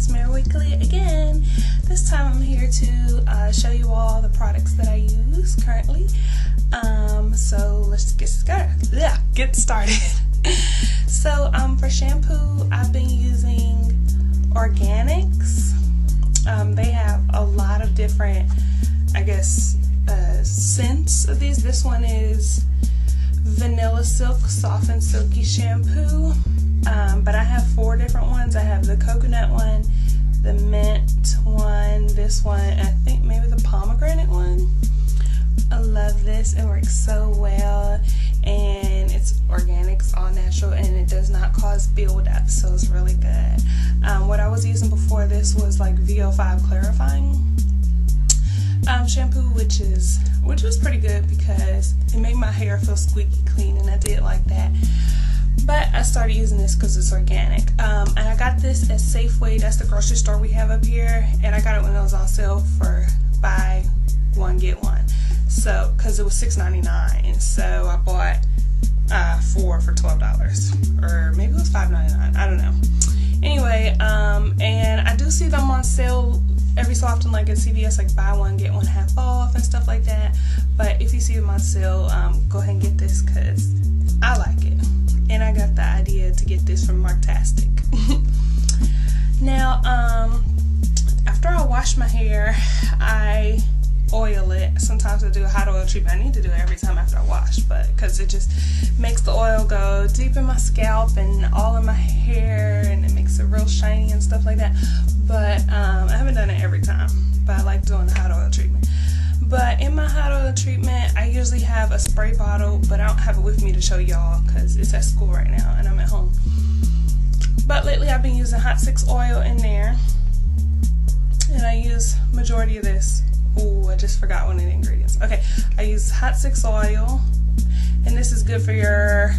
it's meroekhalia again. This time I'm here to show you all the products that I use currently. So let's get started. So for shampoo, I've been using organics. They have a lot of different, I guess, scents of these. This one is Vanilla Silk Soft and Silky Shampoo. But I have 4 different ones. I have the coconut one, the mint one, this one, and I think maybe the pomegranate one. I love this. It works so well, and it's organic, it's all natural, and it does not cause buildup, so it's really good. What I was using before this was like VO5 clarifying shampoo, which was pretty good because it made my hair feel squeaky clean, and I did like that. But I started using this because it's organic. And I got this at Safeway. That's the grocery store we have up here. And I got it when it was on sale for buy one get one. So, because it was $6.99. So I bought 4 for $12. Or maybe it was $5.99. I don't know. Anyway, and I do see them on sale every so often, like at CVS, like buy one get one half off and stuff like that. But if you see them on sale, go ahead and get this because I like it. And I got the idea to get this from Marktastic. Now, after I wash my hair, I oil it. Sometimes I do a hot oil treatment. I need to do it every time after I wash, but because it just makes the oil go deep in my scalp and all in my hair, and it makes it real shiny and stuff like that. But I haven't done it every time, but I like doing the hot oil treatment. But in my hot oil treatment, I usually have a spray bottle, but I don't have it with me to show y'all because it's at school right now and I'm at home. But lately I've been using Hot 6 oil in there, and I use majority of this. Ooh, I just forgot one of the ingredients. Okay, I use Hot 6 oil, and this is good for your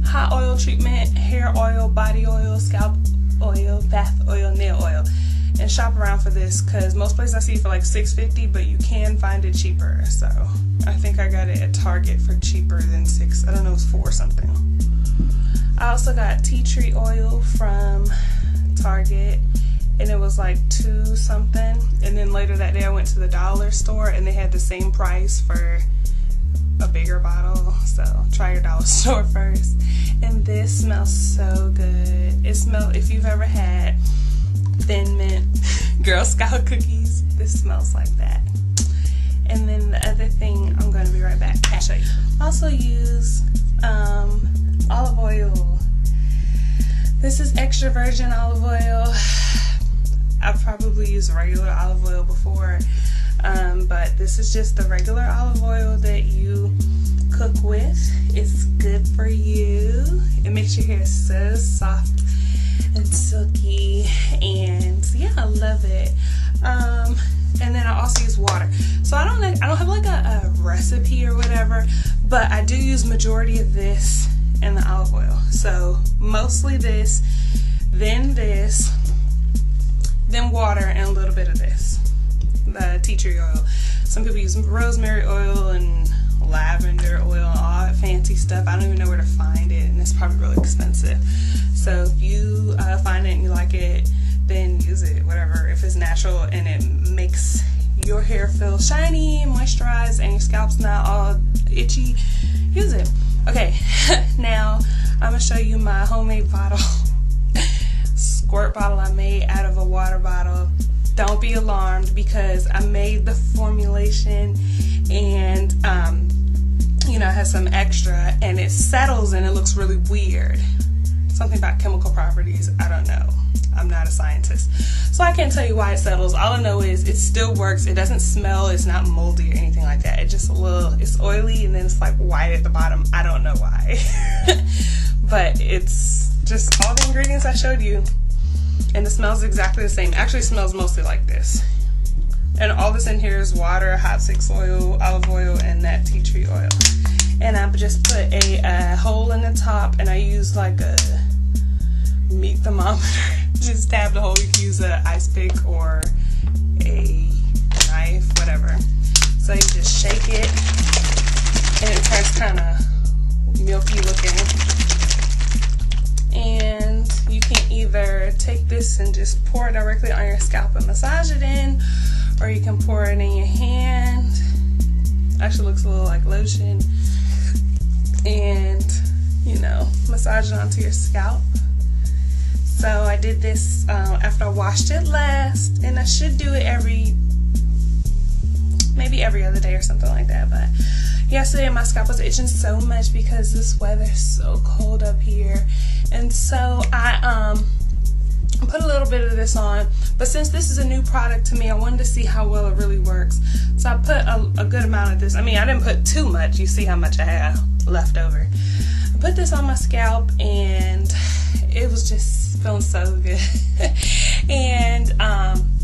hot oil treatment, hair oil, body oil, scalp oil, bath oil, nail oil. And shop around for this because most places I see for like $6.50, but you can find it cheaper. So I think I got it at Target for cheaper than $6. I don't know, it's $4 something. I also got tea tree oil from Target, and it was like $2 something. And then later that day I went to the dollar store and they had the same price for a bigger bottle. So try your dollar store first. And this smells so good. It smells, if you've ever had Thin Mint Girl Scout cookies, this smells like that. And then the other thing, I'm going to be right back. I'll show you. Also use olive oil. This is extra virgin olive oil. I've probably used regular olive oil before, but this is just the regular olive oil that you cook with. It's good for you. It makes your hair so soft and silky, and yeah, I love it. And then I also use water. So I don't have like a recipe or whatever, but I do use majority of this and the olive oil. So mostly this, then water, and a little bit of this, the tea tree oil. Some people use rosemary oil and lavender oil and all that fancy stuff. I don't even know where to find it, and it's probably really expensive. So if you find it and you like it, then use it, whatever. If it's natural and it makes your hair feel shiny and moisturized and your scalp's not all itchy, use it. Okay, now I'm going to show you my homemade bottle. Squirt bottle I made out of a water bottle. Don't be alarmed because I made the formulation and you know, it has some extra and it settles and it looks really weird. Something about chemical properties, I don't know. I'm not a scientist, so I can't tell you why it settles. All I know is it still works. It doesn't smell, it's not moldy or anything like that. It's just it's oily, and then it's like white at the bottom. I don't know why. But it's just all the ingredients I showed you, and it smells exactly the same. Actually, it smells mostly like this. And all this in here is water, Hot 6 oil, olive oil, and that tea tree oil. And I just put a hole in the top, and I use like a meat thermometer. Just tab the hole. You can use an ice pick or a knife, whatever. So you just shake it, and it turns kind of milky looking. And you can either take take this and just pour it directly on your scalp and massage it in, or you can pour it in your hand. Actually looks a little like lotion. And, you know, massage it onto your scalp. So I did this after I washed it last, and I should do it maybe every other day or something like that. But yesterday my scalp was itching so much because this weather's so cold up here, and so I put a little bit of this on. But since this is a new product to me, I wanted to see how well it really works. So I put a good amount of this. I mean, I didn't put too much. You see how much I have left over. I put this on my scalp, and it was just feeling so good. And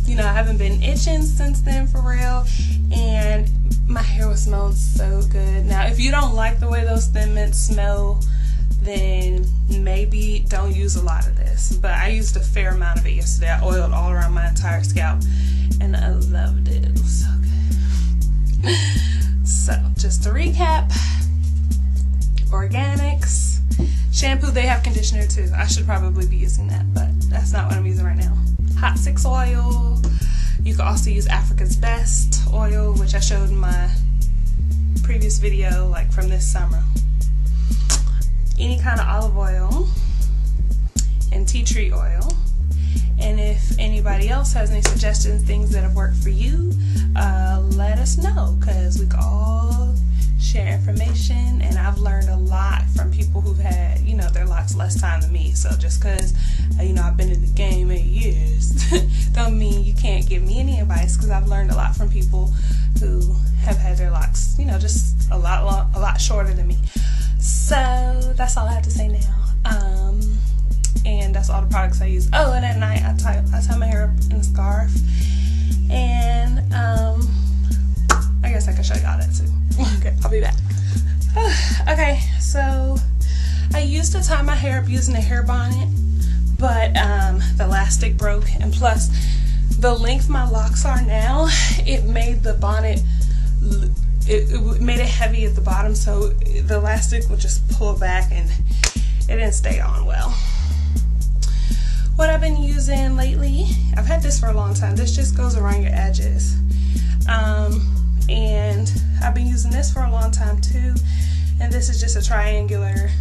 you know, I haven't been itching since then for real, and my hair was smelling so good. Now if you don't like the way those thin mints smell, then maybe don't use a lot of this, but I used a fair amount of it yesterday. I oiled all around my entire scalp, and I loved it. It was so good. So just to recap, organics, shampoo, they have conditioner too. I should probably be using that, but that's not what I'm using right now. Hot 6 oil. You can also use Africa's Best oil, which I showed in my previous video, like from this summer. Any kind of olive oil and tea tree oil. And if anybody else has any suggestions, things that have worked for you, let us know, because we can all share information. And I've learned a lot from people who've had, you know, their locks less time than me. So just because, you know, I've been in the game 8 years don't mean you can't give me any advice, because I've learned a lot from people who have had their locks, you know, just a lot shorter than me. So that's all I have to say now. And that's all the products I use. Oh, and at night I tie my hair up in a scarf. And I guess I can show y'all that too. Okay, I'll be back. Okay, so I used to tie my hair up using a hair bonnet, but the elastic broke, and plus the length my locks are now, it made the bonnet, it made it heavy at the bottom, so the elastic would just pull back and it didn't stay on well. What I've been using lately, I've had this for a long time. This just goes around your edges. And I've been using this for a long time too. And this is just a triangular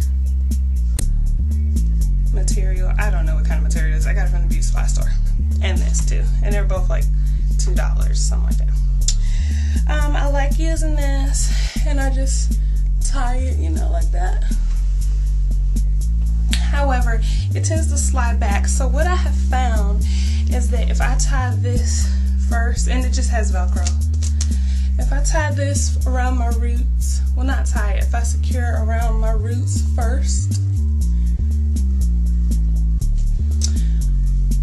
material. I don't know what kind of material it is. I got it from the beauty supply store. And this too. And they're both like $2, something like that. I like using this, and I just tie it, you know, like that. However, it tends to slide back. So what I have found is that if I tie this first, and it just has Velcro, if I tie this around my roots, well, not tie it, if I secure around my roots first,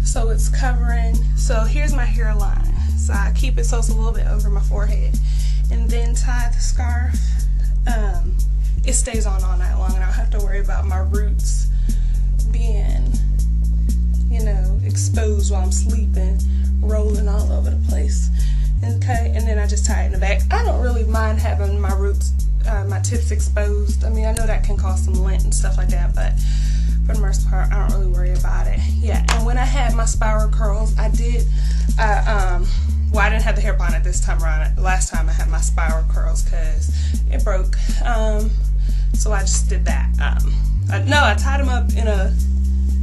so it's covering, so here's my hairline, so I keep it so it's a little bit over my forehead, and then tie the scarf, it stays on all night long, and I don't have to worry about my roots being, you know, exposed while I'm sleeping, rolling all over the place. Okay, and then I just tie it in the back. I don't really mind having my roots, my tips exposed. I mean, I know that can cause some lint and stuff like that, but for the most part, I don't really worry about it. Yeah, and when I had my spiral curls, I did, well, I didn't have the hair bonnet this time around. Last time I had my spiral curls because it broke. So I just did that. No, I tied them up in a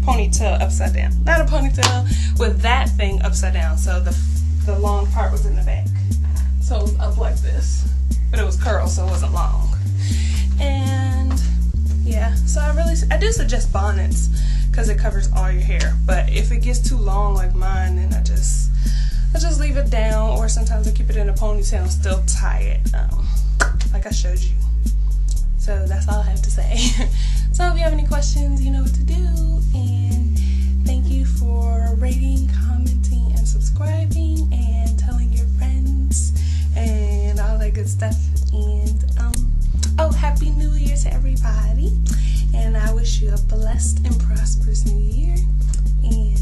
ponytail upside down. Not a ponytail, with that thing upside down. So the long part was in the back. So it was up like this. But it was curled, so it wasn't long. And yeah, so I do suggest bonnets because it covers all your hair. But if it gets too long like mine, then I just leave it down, or sometimes I keep it in a ponytail and still tie it, like I showed you. So that's all I have to say. So if you have any questions, you know what to do. And thank you for rating, commenting, and subscribing, and telling your friends, and all that good stuff. And oh, Happy New Year to everybody. And I wish you a blessed and prosperous New Year. And